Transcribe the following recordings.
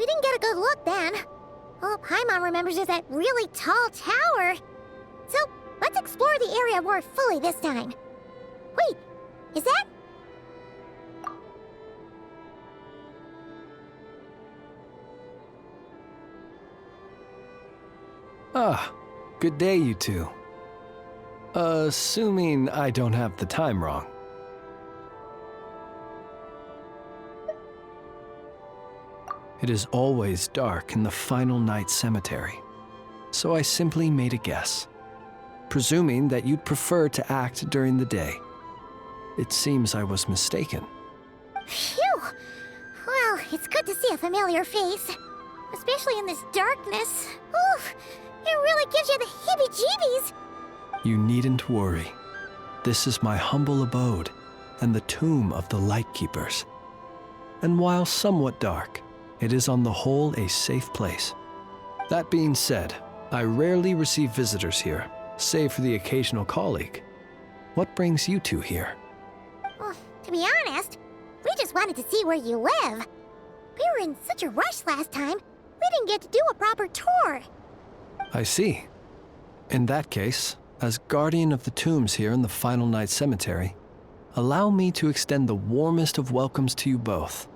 We didn't get a good look then. All Paimon remembers is that really tall tower. So, let's explore the area more fully this time. Wait, is that... Ah, good day, you two. Assuming I don't have the time wrong. It is always dark in the final night cemetery, so I simply made a guess, presuming that you'd prefer to act during the day. It seems I was mistaken. Phew! Well, it's good to see a familiar face, especially in this darkness. Oof! It really gives you the heebie-jeebies! You needn't worry. This is my humble abode and the tomb of the Lightkeepers. And while somewhat dark, it is on the whole a safe place. That being said, I rarely receive visitors here, save for the occasional colleague. What brings you two here? Well, to be honest, we just wanted to see where you live. We were in such a rush last time, we didn't get to do a proper tour. I see. In that case, as guardian of the tombs here in the Final Night Cemetery, allow me to extend the warmest of welcomes to you both,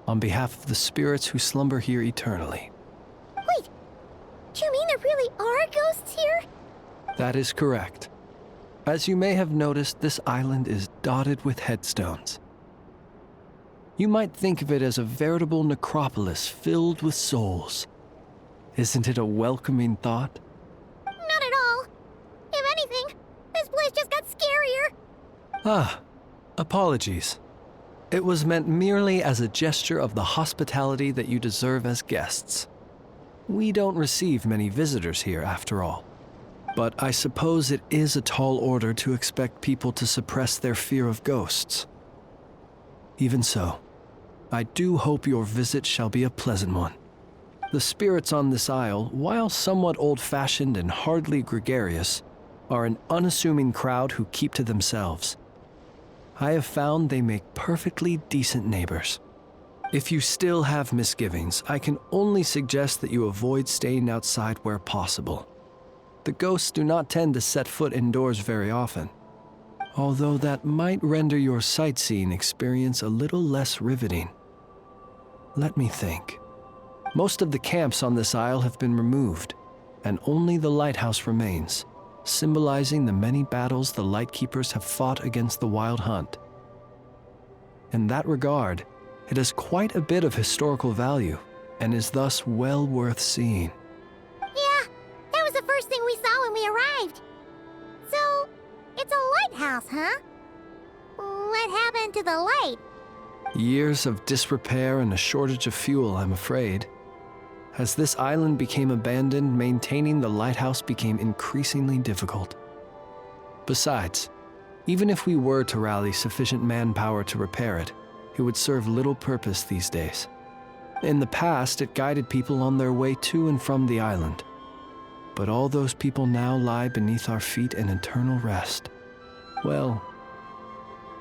on behalf of the spirits who slumber here eternally. Wait, do you mean there really are ghosts here? That is correct. As you may have noticed, this island is dotted with headstones. You might think of it as a veritable necropolis filled with souls. Isn't it a welcoming thought? Not at all. If anything, this place just got scarier. Ah, apologies. It was meant merely as a gesture of the hospitality that you deserve as guests. We don't receive many visitors here, after all. But I suppose it is a tall order to expect people to suppress their fear of ghosts. Even so, I do hope your visit shall be a pleasant one. The spirits on this isle, while somewhat old-fashioned and hardly gregarious, are an unassuming crowd who keep to themselves. I have found they make perfectly decent neighbors. If you still have misgivings, I can only suggest that you avoid staying outside where possible. The ghosts do not tend to set foot indoors very often, although that might render your sightseeing experience a little less riveting. Let me think. Most of the camps on this isle have been removed, and only the lighthouse remains, symbolizing the many battles the Lightkeepers have fought against the Wild Hunt. In that regard, it has quite a bit of historical value, and is thus well worth seeing. Yeah, that was the first thing we saw when we arrived. So, it's a lighthouse, huh? What happened to the light? Years of disrepair and a shortage of fuel, I'm afraid. As this island became abandoned, maintaining the lighthouse became increasingly difficult. Besides, even if we were to rally sufficient manpower to repair it, it would serve little purpose these days. In the past, it guided people on their way to and from the island. But all those people now lie beneath our feet in eternal rest. Well,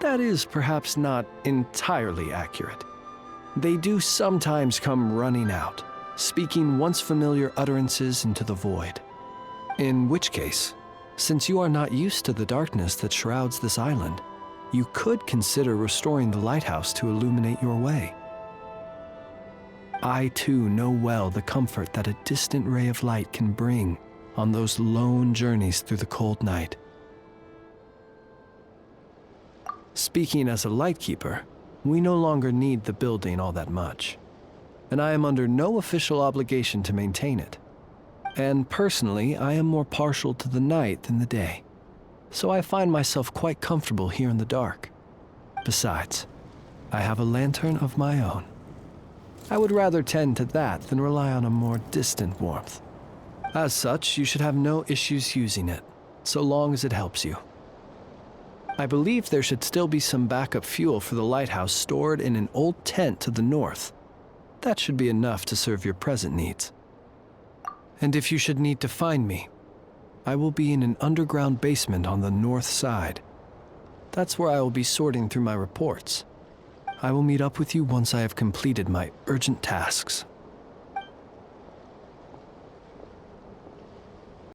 that is perhaps not entirely accurate. They do sometimes come running out, speaking once familiar utterances into the void. In which case, since you are not used to the darkness that shrouds this island, you could consider restoring the lighthouse to illuminate your way. I too know well the comfort that a distant ray of light can bring on those lone journeys through the cold night. Speaking as a Lightkeeper, we no longer need the building all that much, and I am under no official obligation to maintain it. And personally, I am more partial to the night than the day, so I find myself quite comfortable here in the dark. Besides, I have a lantern of my own. I would rather tend to that than rely on a more distant warmth. As such, you should have no issues using it, so long as it helps you. I believe there should still be some backup fuel for the lighthouse stored in an old tent to the north. That should be enough to serve your present needs. And if you should need to find me, I will be in an underground basement on the north side. That's where I will be sorting through my reports. I will meet up with you once I have completed my urgent tasks.